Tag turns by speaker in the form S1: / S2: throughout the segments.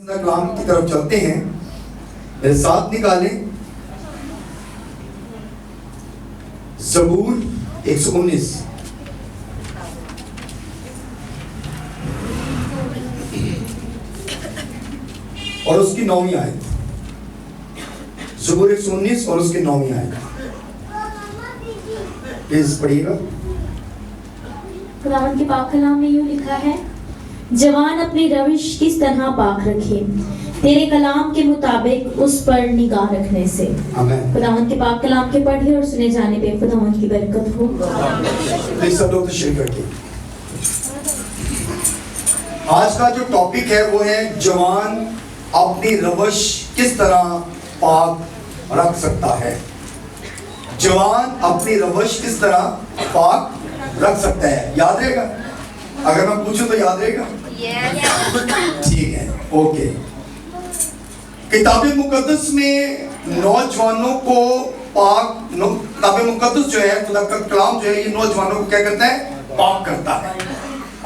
S1: کلام کی طرف چلتے ہیں. میرے ساتھ نکالیں زبور 119 اور اس کی 9ویں آیت. زبور 119 اور اس کی 9ویں آیت پلیز پڑھیے گا.
S2: خداوند کے پاک کلام میں یوں لکھا ہے، جوان اپنی روش کس طرح پاک رکھے تیرے کلام کے مطابق اس پر نگاہ رکھنے سے. خداوند کے پاک کلام کے پڑھے اور سنے جانے پہ خداوند کی برکت ہو.
S1: پلیز سب لوگ تشریف رکھیں. آج کا جو ٹاپک ہے وہ ہے جوان اپنی روش کس طرح پاک رکھ سکتا ہے. جوان اپنی روش کس طرح پاک رکھ سکتا ہے. یاد رہے گا؟ اگر میں پوچھوں تو یاد رہے گا؟ ٹھیک ہے، اوکے. کتاب مقدس میں نوجوانوں کو پاک، کتاب مقدس جو ہے، خدا کا کلام جو ہے، یہ نوجوانوں کو کیا کرتا ہے؟ پاک کرتا ہے.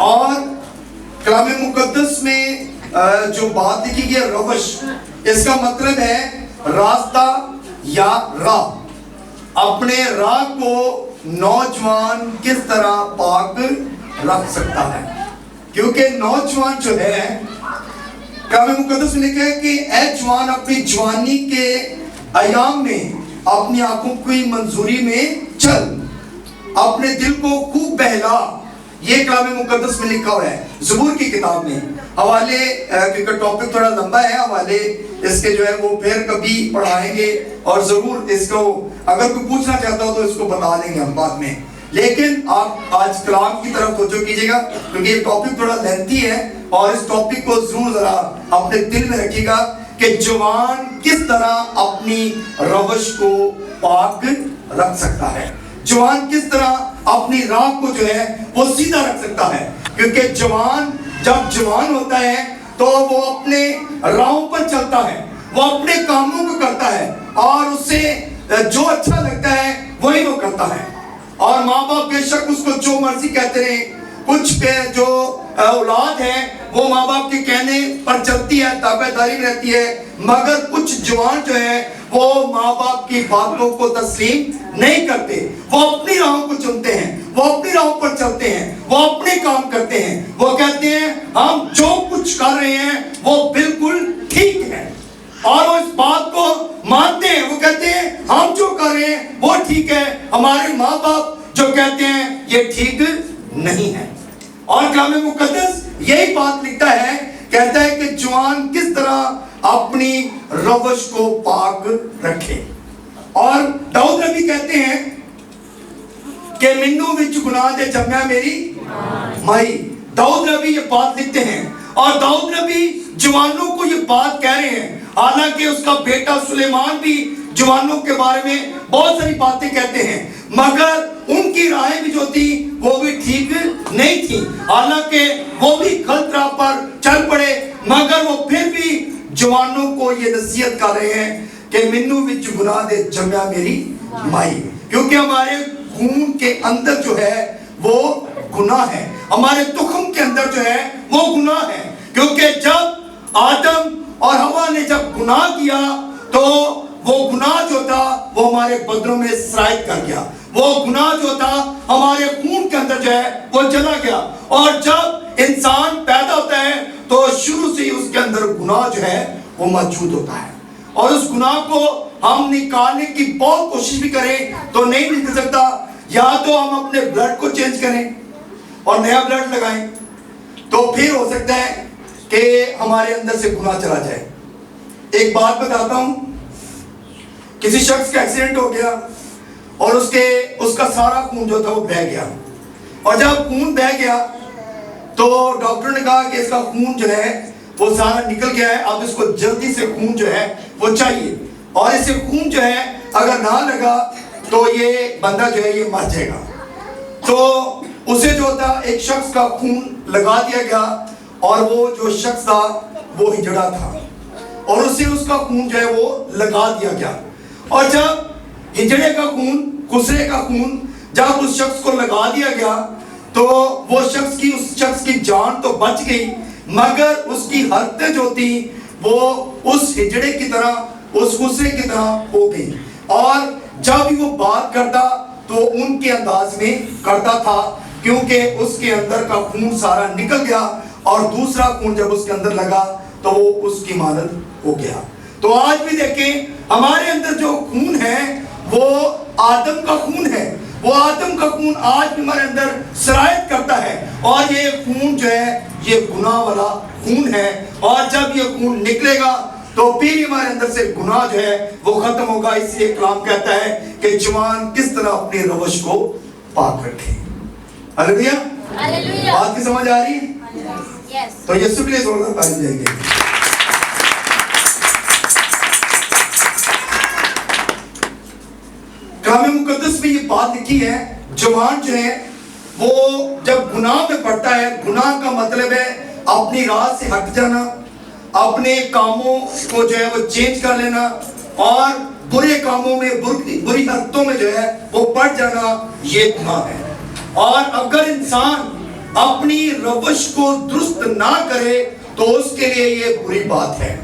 S1: اور کلام مقدس میں جو بات لکھی گئی ہے روش، اس کا مطلب ہے راستہ یا راہ. اپنے راہ کو نوجوان کس طرح پاک رکھ سکتا ہے. کیونکہ نوجوان جو ہے، کلام مقدس میں لکھا ہے کہ اے جوان اپنی جوانی کے ایام میں اپنی آنکھوں کی منظوری میں چل، اپنے دل کو خوب بہلا. یہ کلام مقدس میں لکھا ہوا ہے زبور کی کتاب میں. حوالے، کیونکہ ٹاپک تھوڑا لمبا ہے، حوالے اس کے جو ہے وہ پھر کبھی پڑھائیں گے اور ضرور اس کو اگر کوئی پوچھنا چاہتا ہو تو اس کو بتا دیں گے ہم بعد میں. لیکن آپ آج کلام کی طرف توجہ کیجئے گا کیونکہ یہ ٹاپک تھوڑا لینتھی ہے اور اس ٹاپک کو ضرور ذرا اپنے دل میں رکھیے گا کہ جوان کس طرح اپنی روش کو پاک رکھ سکتا ہے. جوان کس طرح اپنی راہ کو جو ہے وہ سیدھا رکھ سکتا ہے. کیونکہ جوان جب جوان ہوتا ہے تو وہ اپنے راہوں پر چلتا ہے، وہ اپنے کاموں کو کرتا ہے اور اسے جو اچھا لگتا ہے وہی وہ کرتا ہے. اور ماں باپ بے شک اس کو جو مرضی کہتے رہیں. کچھ جو اولاد ہے وہ ماں باپ کے کہنے پر چلتی ہے، تابع داری رہتی ہے، مگر کچھ جوان جو ہے وہ ماں باپ کی باتوں کو تسلیم نہیں کرتے. وہ اپنی راہوں کو چنتے ہیں، وہ اپنی راہوں پر چلتے ہیں، وہ اپنے کام کرتے ہیں. وہ کہتے ہیں ہم جو کچھ کر رہے ہیں وہ بالکل ٹھیک ہے اور وہ اس بات کو مانتے ہیں. وہ کہتے ہیں ہم جو کر رہے ہیں وہ ٹھیک ہے، ہمارے ماں باپ جو کہتے ہیں یہ ٹھیک نہیں ہے. اور کلام مقدس یہی بات لکھتا ہے، کہتا ہے کہ جوان کس طرح اپنی روش کو پاک رکھے. اور داؤد نبی کہتے ہیں کہ منو وچ گناہ دے جمیا میری مائی. داؤد نبی یہ بات لکھتے ہیں اور داؤد نبی جوانوں کو یہ بات کہہ رہے ہیں. حالانکہ اس کا بیٹا سلیمان بھی جوانوں کے بارے میں بہت ساری باتیں کہتے ہیں، مگر ان کی راہیں بھی جو تھی وہ بھی ٹھیک نہیں تھی. حالانکہ وہ بھی غلط راہ پر چل پڑے، مگر وہ پھر بھی جوانوں کو یہ نصیحت کر رہے ہیں کہ منو وچ گناہ دے جمیا میری مائی. کیونکہ ہمارے خون کے اندر جو ہے وہ گناہ ہے، ہمارے تخم کے اندر جو ہے وہ گناہ ہے. کیونکہ جب آدم اور حوا نے جب گناہ کیا تو وہ گناہ جو تھا وہ ہمارے بدنوں میں سرایت کر گیا. وہ گناہ جو تھا ہمارے خون کے اندر جو ہے وہ چلا گیا. اور جب انسان پیدا ہوتا ہے تو شروع سے ہی اس کے اندر گناہ جو ہے وہ موجود ہوتا ہے. اور اس گناہ کو ہم نکالنے کی بہت کوشش بھی کریں تو نہیں نکل سکتا. یا تو ہم اپنے بلڈ کو چینج کریں اور نیا بلڈ لگائیں تو پھر ہو سکتا ہے کہ ہمارے اندر سے گناہ چلا جائے. ایک بات بتاتا ہوں، کسی شخص کا ایکسیڈنٹ ہو گیا اور اس کا سارا خون جو تھا وہ بہہ گیا. اور جب خون بہہ گیا تو ڈاکٹر نے کہا کہ اس کا خون جو ہے وہ سارا نکل گیا ہے، اب اس کو جلدی سے خون جو ہے وہ چاہیے. اور اسے خون جو ہے اگر نہ لگا تو یہ بندہ جو ہے یہ مر جائے گا. تو اسے جو تھا ایک شخص کا خون لگا دیا گیا اور وہ جو شخص تھا وہ ہجڑا تھا اور اسے اس کا خون جو ہے وہ لگا دیا گیا. اور جب ہجڑے کا خون، خسرے کا خون جب اس شخص کو لگا دیا گیا تو وہ اس شخص کی جان تو بچ گئی، مگر اس کی حرکتیں جو تھی وہ اس ہجڑے کی طرح, اس غصے کی طرح ہو گئی. اور جب بھی وہ بات کرتا تو ان کے انداز میں کرتا تھا, کیونکہ اس کے اندر کا خون سارا نکل گیا, اور دوسرا خون جب اس کے اندر لگا تو وہ اس کی مانند ہو گیا. تو آج بھی دیکھیں ہمارے اندر جو خون ہے وہ آدم کا خون ہے. وہ آدم کا خون آج بھی ہمارے اندر سرایت کرتا ہے, اور یہ خون جو ہے یہ گناہ والا خون ہے. اور جب یہ خون نکلے گا تو پھر ہمارے اندر سے گناہ جو ہے وہ ختم ہوگا. اس لیے کلام کہتا ہے کہ جوان کس طرح اپنی روش کو پاک رکھے. ہلیلویا, بات کی سمجھ آ رہی ہے؟ تو یسوع کے لیے زوردار تالی دیں گے. کلام مقدس میں یہ بات لکھی ہے, جوان جو ہے وہ جب گناہ میں پڑتا ہے, گناہ کا مطلب ہے اپنی راہ سے ہٹ جانا, اپنے کاموں کو جو ہے وہ چینج کر لینا, اور برے کاموں میں, بری حرکتوں میں جو ہے وہ پڑ جانا, یہ گناہ ہے. اور اگر انسان اپنی روش کو درست نہ کرے تو اس کے لیے یہ بری بات ہے.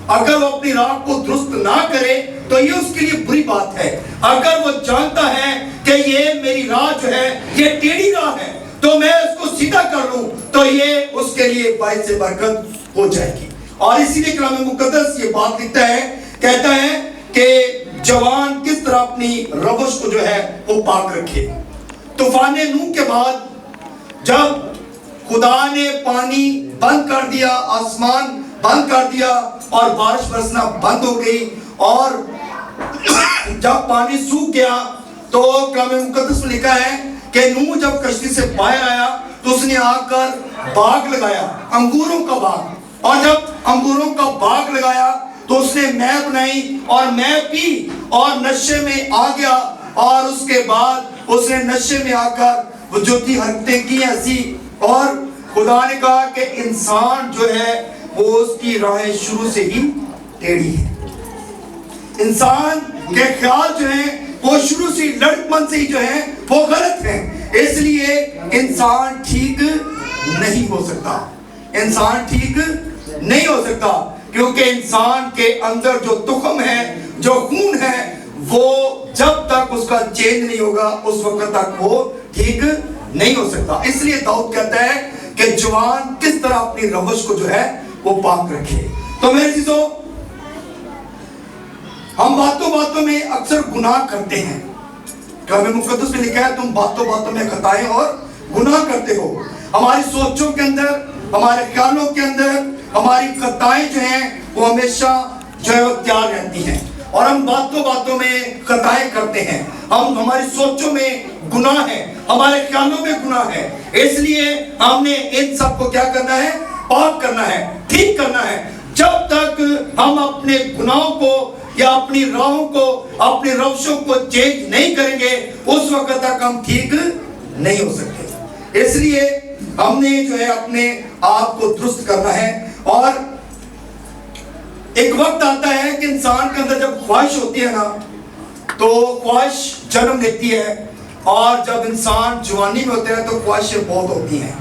S1: اگر وہ اپنی راہ کو درست نہ کرے تو یہ اس کے لیے بری بات ہے. اگر وہ جانتا ہے کہ یہ میری راہ جو ہے یہ ٹیڑھی راہ ہے تو میں اس کو سیدھا کر لوں تو یہ اس کے لیے باعث برکت ہو جائے گی. اور اسی لیے کلام مقدس یہ بات لکھتا ہے, کہتا ہے کہ جوان کس طرح اپنی روش کو جو ہے وہ پاک رکھے. طوفان نوح کے بعد جب خدا نے پانی بند کر دیا, آسمان بند کر دیا اور بارش برسنا بند ہو گئی, اور جب پانی سوکھ گیا تو کلام مقدس میں لکھا ہے کہ نوح جب کشتی سے باہر آیا تو اس نے آ کر باغ لگایا, انگوروں کا باغ. اور جب انگوروں کا باغ لگایا تو اس نے مے بنائی اور مے پی اور نشے میں آ گیا. اور اس کے بعد اس نے نشے میں آ کر وہ جو تھی حرکتیں کی ایسی, اور خدا نے کہا کہ انسان جو ہے وہ اس کی راہیں شروع سے ہی ٹیڑھی ہے. انسان کے خیال جو ہیں وہ شروع سے لڑکپن سے ہی جو ہیں وہ غلط ہیں. اس لیے انسان ٹھیک نہیں ہو سکتا, انسان ٹھیک نہیں ہو سکتا, کیونکہ انسان کے اندر جو تخم ہے, جو خون ہے, وہ جب تک اس کا چینج نہیں ہوگا اس وقت تک وہ ٹھیک نہیں ہو سکتا. اس لیے داؤد کہتا ہے کہ جوان کس طرح اپنی روش کو جو ہے وہ پاک رکھے. تو میرے عزیزو, ہم باتوں باتوں میں اکثر گناہ کرتے ہیں. کلام مقدس میں لکھا ہے تم باتوں باتوں میں خطائیں اور گناہ کرتے ہو. ہماری سوچوں کے اندر, ہمارے خیالوں کے اندر ہماری خطائیں جو ہیں وہ ہمیشہ جو ہے وہ تیار رہتی ہیں, اور ہم باتوں باتوں میں خطائیں کرتے ہیں. ہماری سوچوں میں گناہ ہے, ہمارے خیالوں میں گناہ ہے. اس لیے ہم نے ان سب کو کیا کرنا ہے, پاک کرنا ہے, ٹھیک کرنا ہے. جب تک ہم اپنے گناہوں کو یا اپنی راہوں کو, اپنی روشوں کو چینج نہیں کریں گے اس وقت تک ہم ٹھیک نہیں ہو سکتے. اس لیے ہم نے جو ہے اپنے آپ کو درست کرنا ہے. اور ایک وقت آتا ہے کہ انسان کے اندر جب خواہش ہوتی ہے نا تو خواہش جنم لیتی ہے, اور جب انسان جوانی میں ہوتا ہے تو خواہشیں بہت ہوتی ہیں,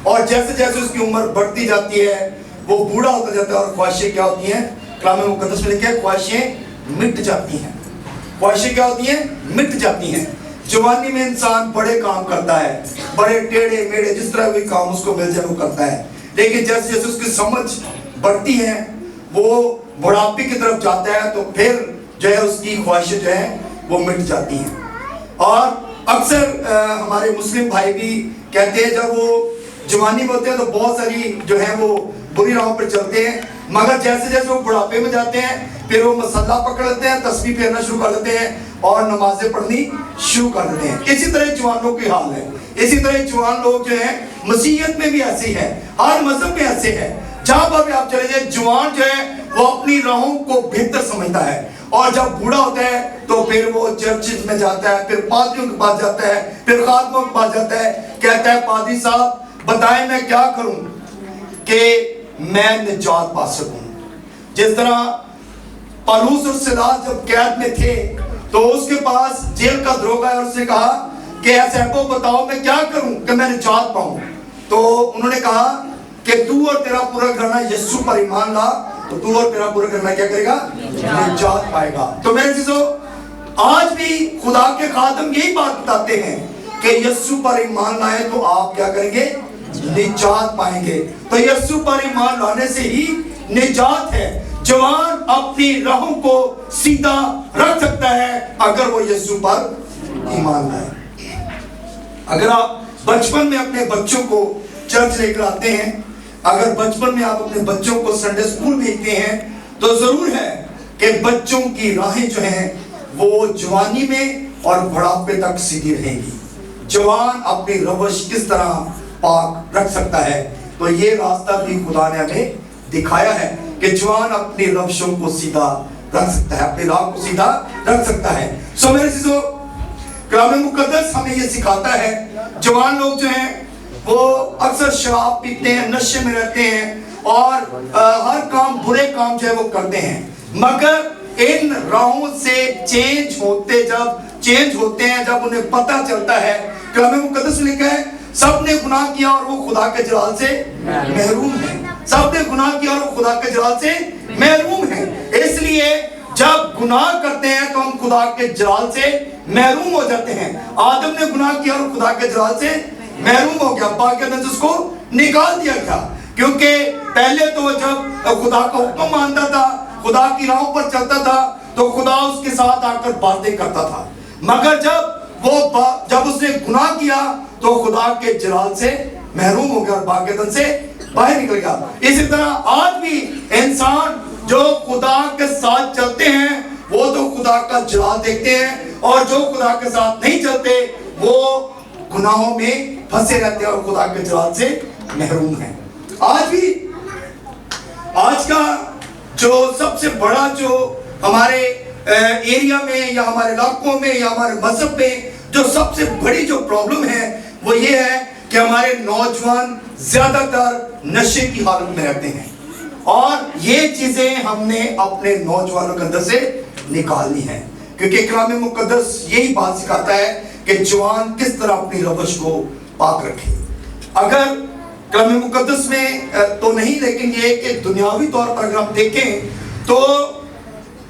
S1: اور جیسے جیسے اس کی عمر بڑھتی جاتی ہے وہ بوڑھا ہوتا جاتا ہے, اور خواہشیں کیا ہوتی ہیں, کلام مقدس میں لکھا ہے خواہشیں مٹ جاتی ہیں. خواہشیں کیا ہوتی ہیں, مٹ جاتی ہیں. جوانی میں انسان بڑے کام کرتا ہے, بڑے ٹیڑھے میڑے جس طرح بھی کام اس کو مل جائے وہ کرتا ہے, لیکن جیسے جیسے اس کی سمجھ بڑھتی ہے وہ بڑھاپے کی طرف جاتا ہے تو پھر جو ہے اس کی خواہشیں جو ہیں وہ مٹ جاتی ہیں. اور اکثر ہمارے مسلم بھائی بھی کہتے ہیں جب وہ جوانی میں ہوتے ہیں تو بہت ساری جو ہیں وہ بری راہوں پر چلتے ہیں, مگر جیسے جیسے وہ بڑھاپے میں جاتے ہیں پھر وہ مسلح پکڑ لیتے ہیں, تسبیح پھیرنا شروع کر دیتے ہیں اور نمازیں پڑھنی شروع کر دیتے ہیں. اسی طرح جوانوں کی حال ہے. اسی طرح جوان لوگ جو ہیں مسیحیت میں بھی ایسے ہیں, ہر مذہب میں ایسے ہیں. جہاں پر بھی آپ چلے جائیں جوان جو ہے وہ اپنی راہوں کو بہتر سمجھتا ہے, اور جب بوڑھا ہوتا ہے تو پھر وہ چرچز میں جاتا ہے, پھر پادریوں کے پاس جاتا ہے, پھر خادموں کے پاس جاتا ہے, کہتا ہے پادری صاحب بتائیں میں کیا کروں کہ میں نجات پا سکوں. جس طرح پالوس اور سیلاس جب قید میں تھے تو اس کے پاس جیل کا دروگا ہے اور اس نے کہا کہ اے صاحبو بتاؤ میں کیا کروں کہ میں نجات پاؤں. تو انہوں نے کہا کہ تو اور تیرا پورا گھرانہ یسوع پر ایمان لا तो तू और तेरा पूरा करना क्या करेगा? निजात पाएगा। तो मेरे चीजों, आज भी खुदा के खादम यही बात बताते हैं कि यीशु पर ईमान लाए तो आप क्या करेंगे? निजात पाएंगे। तो यीशु पर ईमान लाने से ही निजात है। जवान अपनी राहों को सीधा रख सकता है अगर वो यीशु पर ईमान लाए। अगर आप बचपन में अपने बच्चों को चर्च लेकर आते हैं, अगर बचपन में आप अपने बच्चों को संडे स्कूल भेजते हैं, तो जरूर है कि बच्चों की राहें जो हैं वो जवानी में और बुढ़ापे तक सीधी रहेंगी। जवान अपनी रवश किस तरह पाक रख सकता है, तो ये रास्ता भी खुदा ने हमें दिखाया है कि जवान अपनी रवशों को सीधा रख सकता है, अपनी राह को सीधा रख सकता है। सो मेरे चीजों, कलाम मुकद्दस हमें ये सिखाता है, जवान लोग जो हैं वो अक्सर शराब पीते हैं, नशे में रहते हैं और हर काम, बुरे काम जो है वो करते हैं, मगर इन राहों से चेंज होते हैं जब उन्हें पता चलता है। कलाम मुकद्दस में लिखा है, सबने गुनाह किया और वो खुदा के जलाल से महरूम है। सबने गुनाह किया और वो खुदा के जलाल से महरूम है। इसलिए जब गुनाह करते हैं तो हम खुदा के जलाल से महरूम हो जाते हैं। आदम ने गुनाह किया और खुदा के जलाल से महरूम हो गया, बाकी उसको निकाल दिया गया, क्योंकि पहले तो जब खुदा का हुक्म मानता था, खुदा की राहों पर चलता था, तो खुदा उसके साथ आकर बातें करता था, मगर जब उसने गुनाह किया तो खुदा के जलाल से महरूम हो गया और बाकी से बाहर निकल गया। इसी तरह आज भी इंसान जो खुदा के साथ चलते हैं वो तो खुदा का जलाल देखते हैं, और जो खुदा के साथ नहीं चलते वो गुनाहों में फंसे रहते हैं और खुदा के जलाल से महरूम हैं। आज भी आज का जो सबसे बड़ा जो हमारे एरिया में या हमारे इलाकों में या हमारे मजहब में जो सबसे बड़ी जो प्रॉब्लम है वो ये है कि हमारे नौजवान ज्यादातर नशे की हालत में रहते हैं, और ये चीजें हमने अपने नौजवानों के अंदर से निकालनी है, क्योंकि कलाम मुकद्दस यही बात सिखाता है कि जवान किस तरह अपनी रवश को पाक रखे। अगर कलाम मुकद्दस में तो नहीं, लेकिन ये कि दुनियावी तौर पर अगर हम देखें तो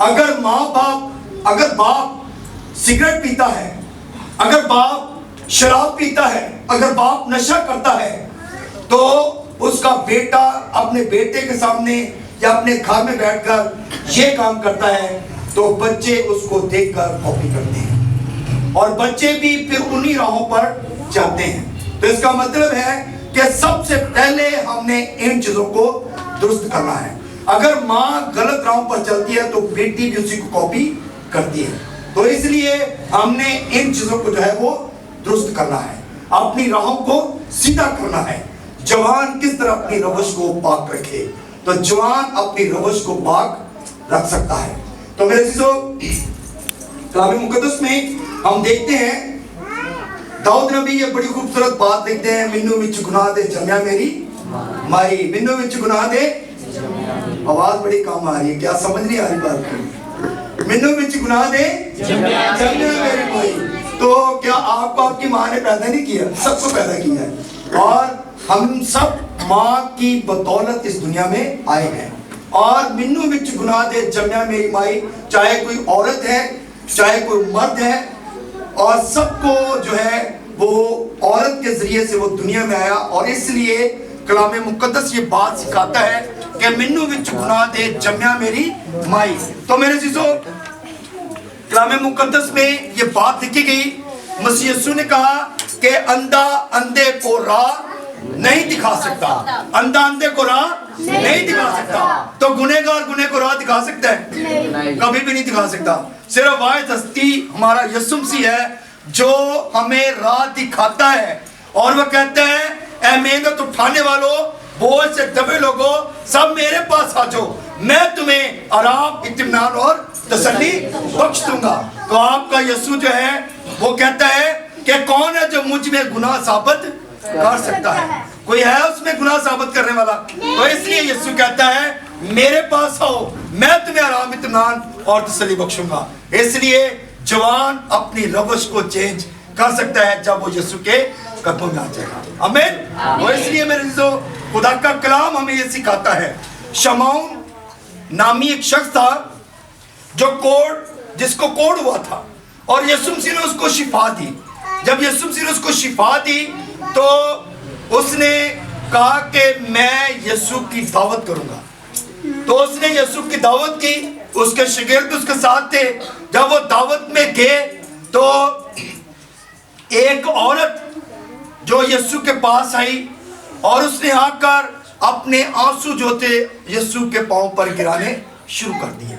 S1: अगर अगर बाप सिगरेट पीता है, अगर बाप शराब पीता है, अगर बाप नशा करता है, तो उसका बेटा अपने बेटे के सामने या अपने घर में बैठकर ये काम करता है तो बच्चे उसको देखकर कॉपी करते हैं और बच्चे भी फिर उन्हीं राहों पर चलते हैं। तो इसका मतलब है कि सबसे पहले हमने इन चीजों को दुरुस्त करना है। अगर माँ गलत राहों पर चलती है तो बेटी भी उसी को कॉपी करती है, तो इसलिए हमने इन चीजों को जो है वो दुरुस्त करना है, अपनी राहों को सीधा करना है। जवान किस तरह अपनी रवश को पाक रखे, तो जवान अपनी रवश को पाक रख सकता है। तो मेरे चीजों, कलाम मुकद्दस में हम देखते हैं दाऊद नबी ये बड़ी खूबसूरत बात लिखते हैं, मिन्नू विच गुनाह दे जम्या मेरी माई, मिन्नू विच गुनाह दे, आवाज बड़ी कम आ रही है, क्या समझ नहीं आ रही बात? मिन्नू विच गुनाह दे जम्या मेरी माई। तो क्या आपको आपकी माँ ने पैदा नहीं किया? सबको पैदा किया है, और हम सब माँ की बदौलत इस दुनिया में आए हैं। और मिन्नू विच गुनाह दे जम्या मेरी माई, चाहे कोई औरत है चाहे कोई मर्द है, और सबको जो है वो औरत के जरिए से वो दुनिया में आया, और इसलिए कलाम मुकद्दस ये बात सिखाता है कि मिन्नू विच गुनाह दे जम्या मेरी माई। तो मेरे चीजों, कलाम मुकद्दस में ये बात लिखी गई, मसीह यीशु ने कहा कि अंधा अंधे को राह नहीं दिखा सकता, अंधा अंधे को राह नहीं दिखा सकता। तो गुनहगार गुनह को राह दिखा सकता है? कभी भी नहीं दिखा सकता। सिर्फ वाहिद हस्ती हमारा यीशु मसीह है जो हमें राह दिखाता है, और वह कहता है, ऐ मेहनत उठाने वालों, बोझ से दबे लोगों, सब मेरे पास आ जाओ, मैं तुम्हें आराम, इत्मीनान और तसल्ली बख्श दूंगा। तो आपका यीशु जो है वो कहता है कि कौन है जो मुझ में गुनाह साबित कर सकता है? कोई है उसमें गुनाह साबित करने वाला? तो इसलिए यीशु कहता है मेरे पास आओ, मैं तुम्हें आराम, इत्मीनान और तसल्ली बख्शूंगा। इसलिए जवान अपनी रवश को चेंज कर सकता है जब वो यीशु के कदमों में आ जाएगा। आमीन। और इसलिए मेरे दोस्तों, खुदा का कलाम हमें ये सिखाता है, शमौन
S3: नामी एक शख्स था जिसको कोढ़ हुआ था, और यीशु मसीह ने उसको शिफा दी। जब यीशु मसीह ने उसको शिफा दी तो उसने कहा कि मैं यीशु की दावत करूंगा। तो उसने यीशु की दावत की, उसके शागिर्द उसके साथ थे। जब वो दावत में गए तो एक औरत जो यीशु के पास आई और उसने आकर अपने आंसू जो थे यीशु के पांव पर गिराने शुरू कर दिए।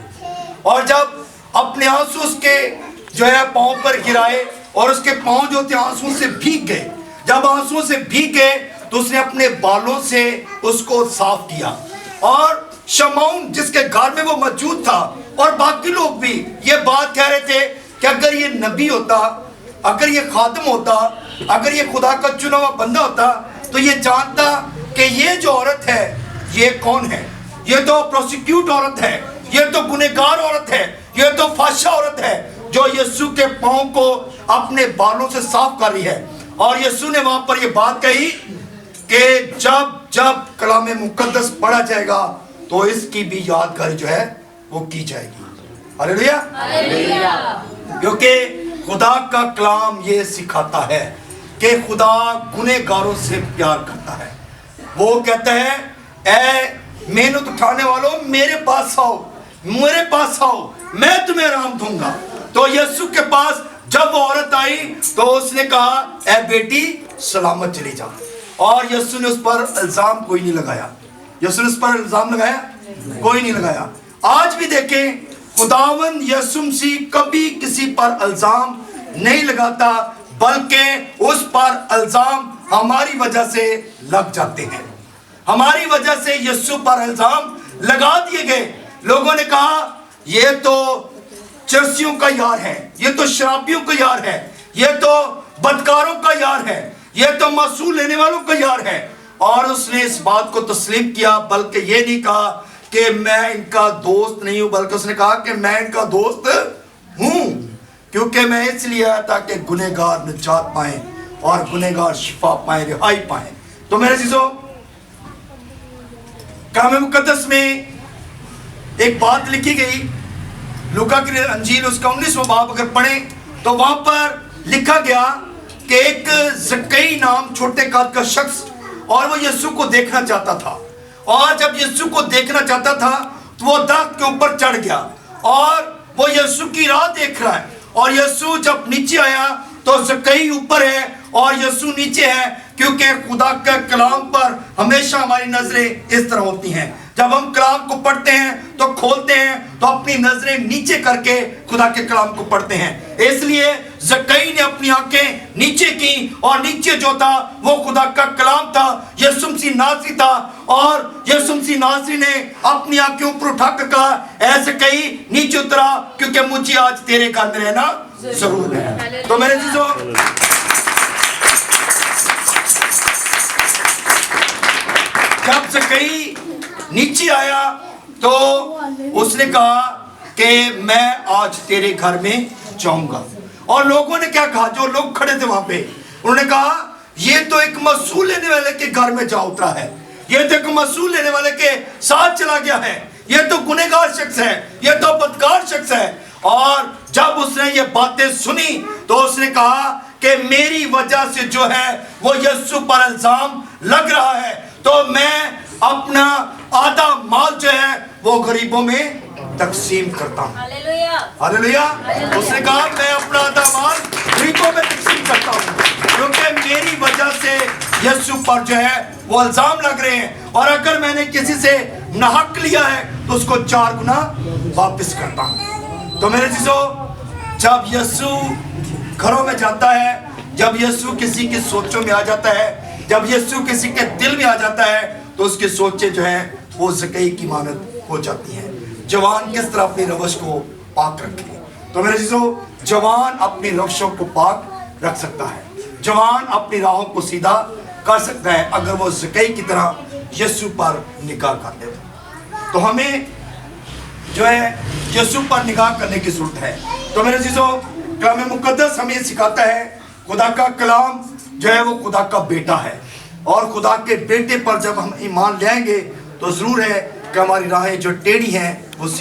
S3: और जब अपने आंसू उसके जो है पांव पर गिराए और उसके पांव जो थे आंसू से भीग गए, जब आंसू से भीग गए तो उसने अपने बालों से उसको साफ किया। और शमौन जिसके घर में वो मौजूद था और बाकी लोग भी ये बात कह रहे थे कि अगर ये नबी होता, अगर ये खादिम होता, अगर ये खुदा का चुना हुआ बंदा होता तो ये जानता कि ये जो औरत है ये कौन है। ये तो प्रोसिक्यूट औरत है, ये तो गुनहगार औरत है, ये तो फाशा औरत है जो यीशु के पांव को अपने बालों से साफ कर रही है। और यीशु ने वहां पर ये बात कही कि जब जब कलाम मुकद्दस पढ़ा जाएगा तो इसकी भी यादगारी जो है वो की जाएगी। हालेलुया, क्योंकि खुदा का कलाम ये सिखाता है कि खुदा गुनहगारों से प्यार करता है। वो कहता है, ऐ मेहनत उठाने वालों मेरे पास आओ, मेरे पास आओ, मैं तुम्हें आराम दूंगा। तो यीशु के पास जब वो औरत आई तो उसने कहा, ऐ बेटी सलामत चली जा। और यीशु ने उस पर इल्जाम कोई नहीं लगाया। यीशु ने उस पर इल्जाम लगाया? कोई नहीं लगाया। आज भी देखें, खुदावंद यीशु मसीह कभी किसी पर इल्जाम नहीं लगाता, बल्कि उस पर इल्जाम हमारी वजह से लग जाते हैं। हमारी वजह से यीशु पर इल्जाम लगा दिए गए। लोगों ने कहा ये तो चर्सियों का यार है, ये तो शराबियों का यार है, ये तो बदकारों का यार है, ये तो मासूल लेने वालों का यार है। और उसने इस बात को तस्लीम किया, बल्कि ये नहीं कहा कि मैं इनका दोस्त नहीं हूं, बल्कि उसने कहा कि मैं इनका दोस्त हूं, क्योंकि मैं इसलिए आया ताकि गुनहगार निजात पाए और गुनहगार शिफा पाए, रिहाई पाए। तो मेरे चीजों, कलाम मुकद्दस में एक बात लिखी गई, लूका की अंजील उसका 19वां बाब अगर पढ़ें तो वहां पर लिखा गया कि एक ज़क्कई नाम छोटे कद का शख्स, और वो यीशु को देखना चाहता था। और जब यीशु को देखना चाहता था तो वो दरख्त के ऊपर चढ़ गया और वो यीशु की राह देख रहा है। और यीशु जब नीचे आया तो ज़क्कई ऊपर है और यीशु नीचे है, क्योंकि खुदा के कलाम पर हमेशा हमारी नजरें इस तरह होती हैं। जब हम कलाम को पढ़ते हैं तो खोलते हैं तो अपनी नजरें नीचे करके खुदा के कलाम को पढ़ते हैं। इसलिए ज़क्कई ने अपनी आंखें नीचे की और नीचे जो था वो खुदा का कलाम था, यीशु मसीह नासरी था। और यीशु मसीह नासरी ने अपनी आंखें ऊपर उठाकर कहा, ऐ ज़क्कई नीचे उतरा, क्योंकि मुझे आज तेरे घर में रहना जरूर है। तो मेरे चीजों, जब ज़क्कई नीचे आया तो उसने कहा कि मैं आज तेरे घर में जाऊंगा। और लोगों ने क्या कहा, जो लोग खड़े थे वहां पे, उन्होंने कहा ये तो एक मसूल लेने वाले के घर में जा उतरा है, ये तो एक मसूल लेने वाले के साथ चला गया है, ये तो गुनहगार शख्स है, ये तो बदकार शख्स है। और जब उसने ये बातें सुनी तो उसने कहा कि मेरी वजह से जो है वो यीशु पर इल्जाम लग रहा है, तो मैं अपना आधा माल जो है वो गरीबों में तकसीम करता हूँ। हालेलुया। उसने कहा मैं अपना आधा माल गरीबों में तकसीम करता हूँ, क्योंकि मेरी वजह से यीशु पर जो है वो इल्जाम लग रहे हैं। और अगर मैंने किसी से नाहक लिया है तो उसको 4 गुना वापस करता हूँ। तो मेरे चीजों, जब यीशु घरों में जाता है, जब यीशु किसी की सोचों में आ जाता है, जब यीशु किसी के दिल में आ जाता है तो उसकी सोचें जो हैं वो ज़क्कई की मानद हो जाती हैं। जवान किस तरह अपनी रवश को पाक रखे। तो मेरे चीजों, जवान अपनी रवशों को पाक रख सकता है, जवान अपनी राहों को सीधा कर सकता है अगर वो ज़क्कई की तरह यीशु पर निगाह कर ले। तो हमें जो है यीशु पर निगाह करने की जरूरत है। तो मेरे चीजों, कलाम मुकद्दस हमें सिखाता है खुदा का कलाम जो है वो खुदा का बेटा है, और खुदा के बेटे पर जब हम ईमान लाएंगे तो जरूर है کہ ہماری راہیں جو ٹیڑھی ہیں وہ